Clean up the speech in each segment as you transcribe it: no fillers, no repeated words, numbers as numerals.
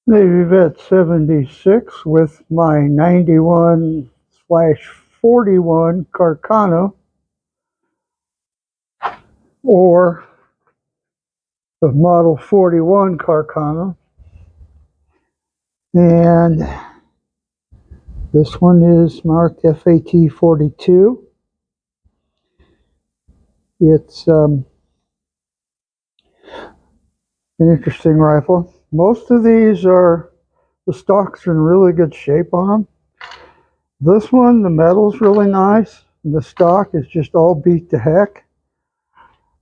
Navy Vet 76 with my 91/41 Carcano, or the Model 41 Carcano. And this one is marked FAT42. It's an interesting rifle. Most of these the stocks are in really good shape on them. This one, the metal's really nice. The stock is just all beat to heck.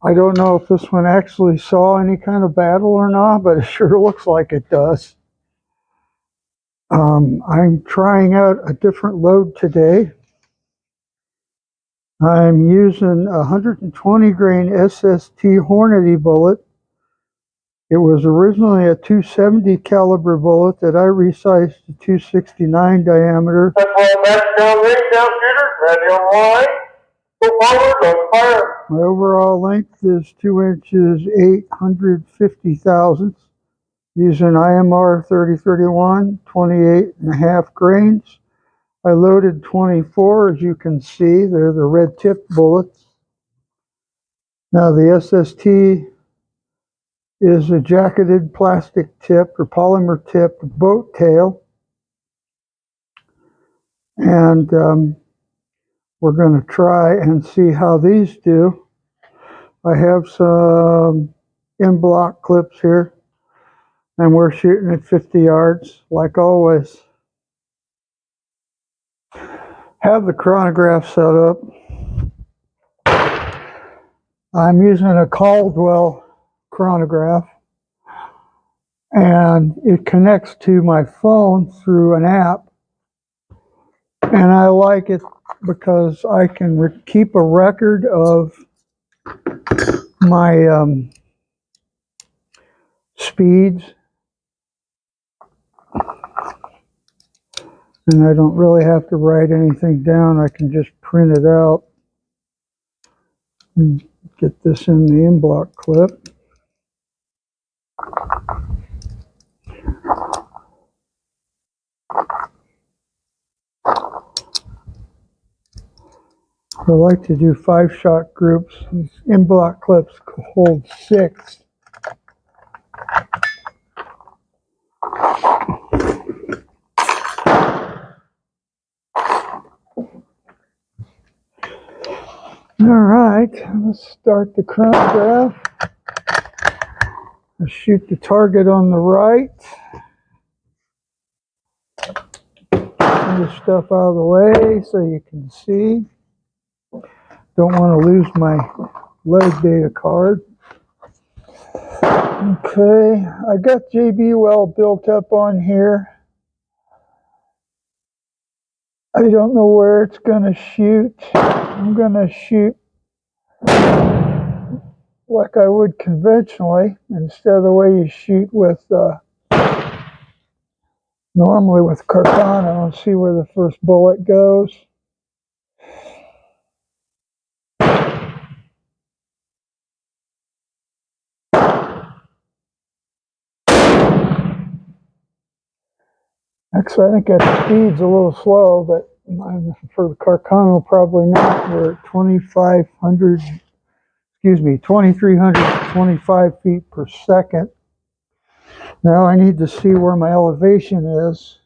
I don't know if this one actually saw any kind of battle or not, but it sure looks like it does. I'm trying out a different load today. I'm using a 120 grain SST Hornady bullet. It was originally a 270 caliber bullet that I resized to 269 diameter. My overall length is 2 inches 850 thousandths. Using IMR 3031, 28.5 grains. I loaded 24, as you can see. They're the red tip bullets. Now the SST is a jacketed plastic tip or polymer tip boat tail. And we're going to try and see how these do. I have some in-block clips here, and we're shooting at 50 yards, like always. Have the chronograph set up. I'm using a Caldwell chronograph, and it connects to my phone through an app. And I like it because I can keep a record of my speeds, and I don't really have to write anything down. I can just print it out and get this in the in-block clip. I like to do 5-shot groups. These in-block clips hold 6. All right, let's start the chronograph. I'll shoot the target on the right. Get this stuff out of the way so you can see. Don't want to lose my load data card. Okay, I got JB well built up on here. I don't know where it's going to shoot. I'm going to shoot like I would conventionally, instead of the way you shoot with normally with Carcano, and see where the first bullet goes. Actually, I think that speed's a little slow, but for the Carcano, probably not. We're at 2,325 feet per second. Now I need to see where my elevation is.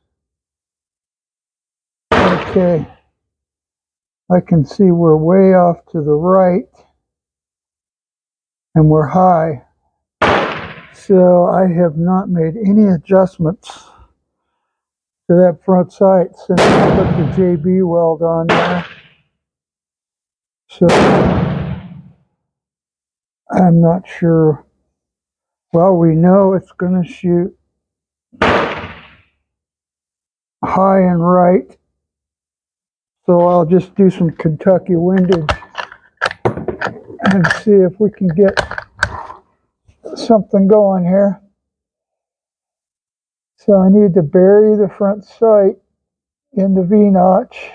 Okay, I can see we're way off to the right, and we're high. So I have not made any adjustments to that front sight since I put the JB weld on there. So I'm not sure. Well, we know it's going to shoot high and right. So I'll just do some Kentucky windage and see if we can get something going here. So I need to bury the front sight in the V-notch,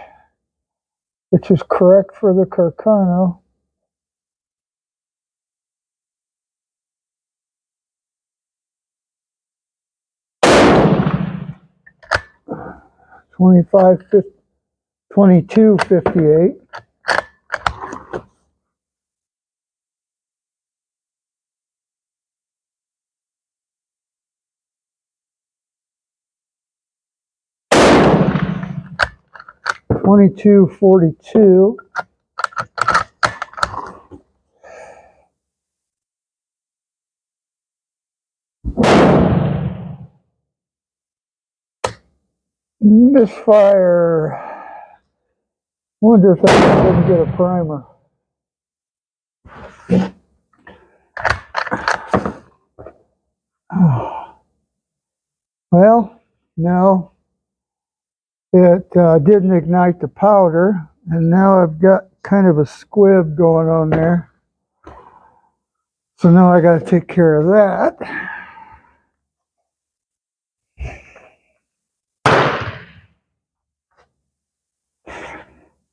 which is correct for the Carcano. 2258. $22.42. Misfire. Wonder if I didn't get a primer. Well, no, it didn't ignite the powder, and now I've got kind of a squib going on there. So now I got to take care of that.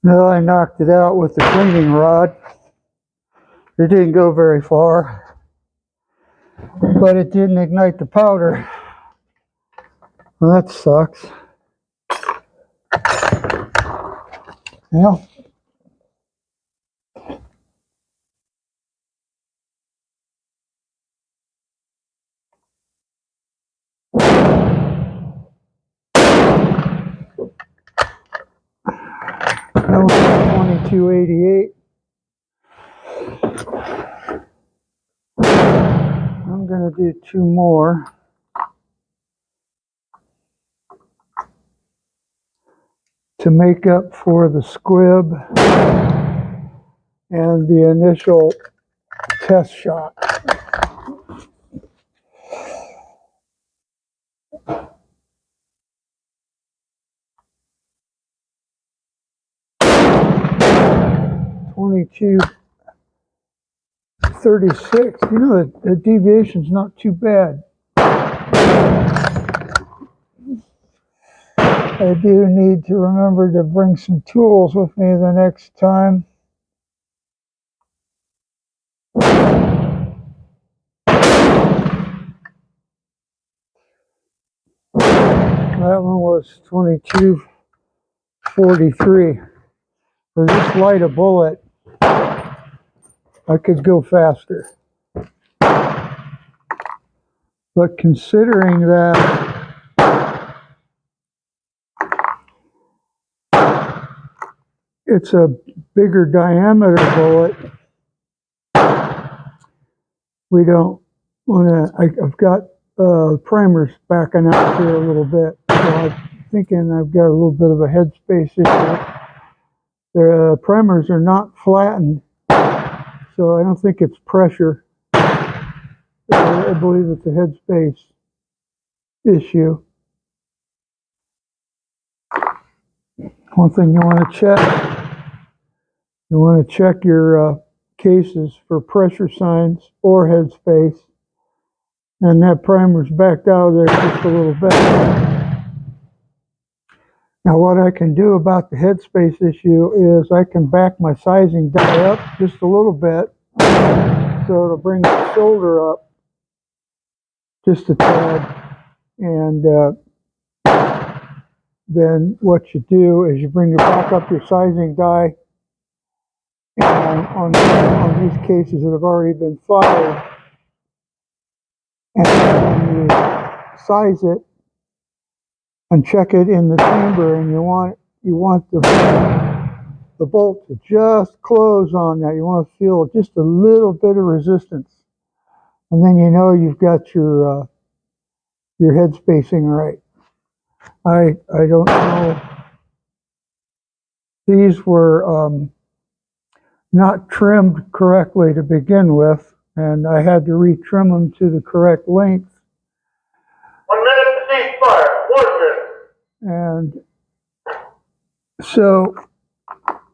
Now I knocked it out with the cleaning rod. It didn't go very far, but it didn't ignite the powder. Well, that sucks. Well, that was $22.88. I'm going to do two more. To make up for the squib and the initial test shot. $22.36. You know, the deviation's not too bad. I do need to remember to bring some tools with me the next time. That one was $22.43. For this light a bullet, I could go faster. But considering that it's a bigger diameter bullet, we don't want to, I've got primers backing out here a little bit. So I'm thinking I've got a little bit of a headspace issue. The primers are not flattened, so I don't think it's pressure. I believe it's a headspace issue. One thing you want to check your cases for pressure signs or headspace, and that primer's backed out of there just a little bit. Now what I can do about the headspace issue is I can back my sizing die up just a little bit, so it'll bring the shoulder up just a tad, and then what you do is you back up your sizing die, and on these cases that have already been fired, and when you size it and check it in the chamber, and you want the bolt to just close on that. You want to feel just a little bit of resistance, and then you know you've got your head spacing right. I don't know. These were not trimmed correctly to begin with, and I had to retrim them to the correct length. 1 minute to ceasefire. 1 minute. And so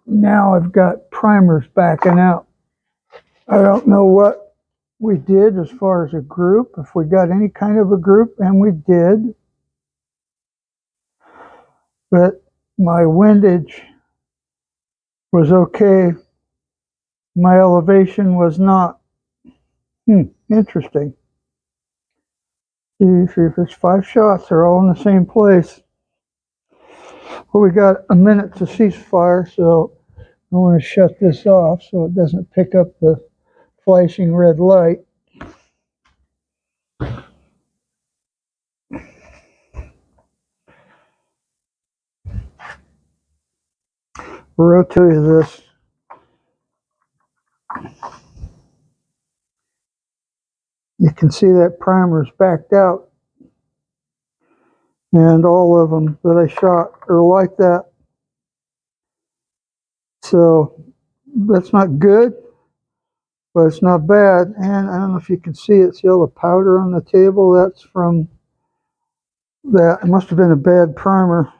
now I've got primers backing out. I don't know what we did as far as a group, if we got any kind of a group, and we did. But my windage was okay. My elevation was not. Interesting. See, if there's 5 shots, they're all in the same place. Well, we got a minute to ceasefire, so I want to shut this off so it doesn't pick up the flashing red light. I'll tell you this. You can see that primer's backed out, and all of them that I shot are like that. So that's not good, but it's not bad. And I don't know if you can see it. See all the powder on the table? That's from that. It must have been a bad primer.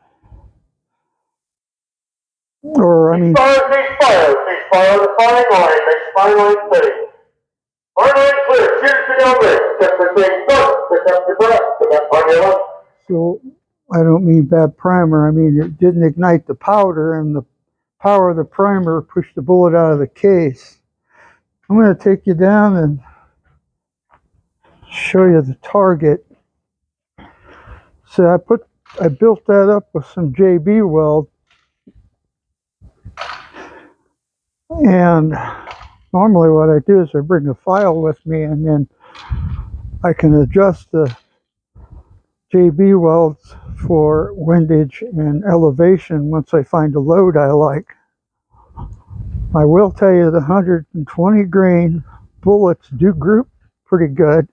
Or, I mean... Ceasefire, the firing line, make firing line steady. Firing line clear, shoot to the over, set for things good, pick up your breath, pick up on your left. So, I don't mean bad primer. I mean, it didn't ignite the powder, and the power of the primer pushed the bullet out of the case. I'm going to take you down and show you the target. So I built that up with some JB weld, and normally what I do is I bring a file with me, and then I can adjust the JB welds for windage and elevation once I find a load I like. I will tell you the 120 grain bullets do group pretty good.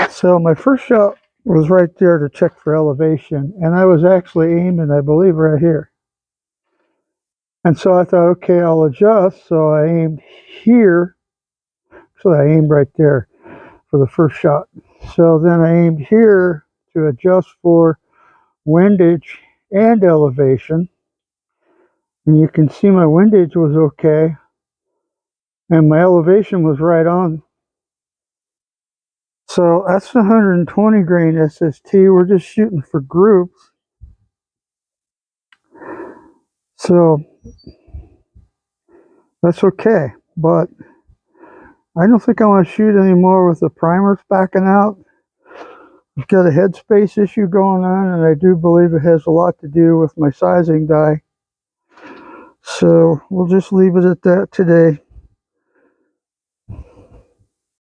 So my first shot was right there to check for elevation, and I was actually aiming, I believe, right here. And so I thought, okay, I'll adjust. So I aimed here. So I aimed right there for the first shot. So then I aimed here to adjust for windage and elevation. And you can see my windage was okay. And my elevation was right on. So that's the 120 grain SST. We're just shooting for groups. So that's okay. But I don't think I want to shoot anymore with the primers backing out. I've got a headspace issue going on, and I do believe it has a lot to do with my sizing die. So we'll just leave it at that today.